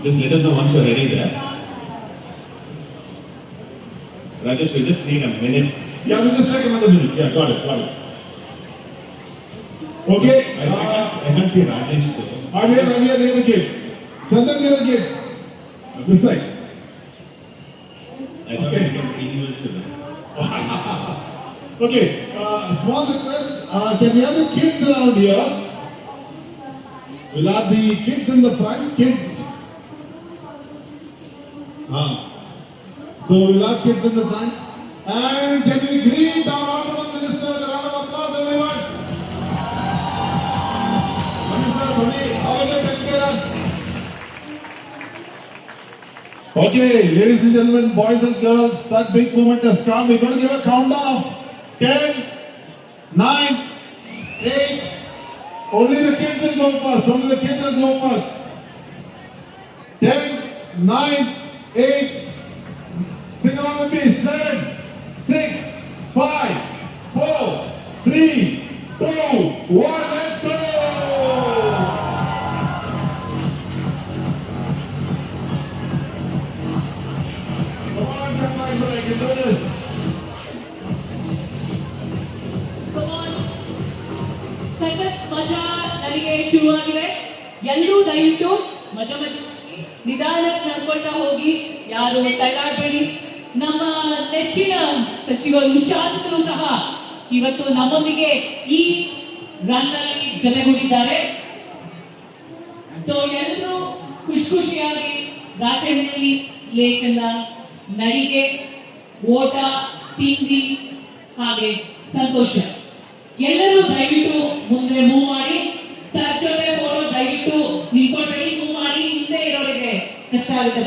Just let us know once you're ready there. Rajesh, we just need a minute. Yeah, we'll just take another minute. Yeah, got it. Okay. I can't see Rajesh though. I'm here near the gate. Chandan near the gate. This side. I thought we can 3 minutes in. Okay, small request. Can we have the kids around here? We'll have the kids in the front. Kids. So we'll have kids in the front. And can we greet our honorable minister with a round of applause, everyone? Minister, how is it? Okay, ladies and gentlemen, boys and girls, that big moment has come. We're going to give a countdown of 10, 9, 8. Only the kids will go first. 10, 9, 8. Sing along with me. 7, 6, 5, 4, 3, 2, 1. Let's go! Come on, I can do this. ಸಖತ್ ಮಜಾ ನನಗೆ ಶುರುವಾಗಿದೆ. ಎಲ್ಲರೂ ದಯವಿಟ್ಟು ಮಜಾ ನಿಧಾನಕ್ಕೆ ನಡ್ಕೊಳ್ತಾ ಹೋಗಿ, ಯಾರು ತಳ್ಳಾಡಬೇಡಿ. ನಮ್ಮ ನೆಚ್ಚಿನ ಸಚಿವರು ಶಾಸಕರು ಸಹ ಇವತ್ತು ನಮ್ಮೊಂದಿಗೆ ಈ ರನ್ನಲ್ಲಿ ಜೊತೆಗೂಡಿದ್ದಾರೆ. ಸೊ ಎಲ್ಲರೂ ಖುಷಿಯಾಗಿ ರಾಜಹಳ್ಳಿ ಲೇಖನ ನಡಿಗೆ, ಓಟ, ತಿಂಡಿ ಹಾಗೆ ಸಂತೋಷ. ಎಲ್ಲರೂ ದಯವಿಟ್ಟು ಮುಂದೆ ಮೂವ್ ಮಾಡಿ. ಸರ್ ಜೊತೆ ಫೋಟೋ ದಯವಿಟ್ಟು ನಿಂತ್ಕೊಳ್ಬೇಡಿ, ಮೂವ್ ಮಾಡಿ. ಹಿಂದೆ ಇರೋರಿಗೆ ಕಷ್ಟ ಆಗುತ್ತೆ.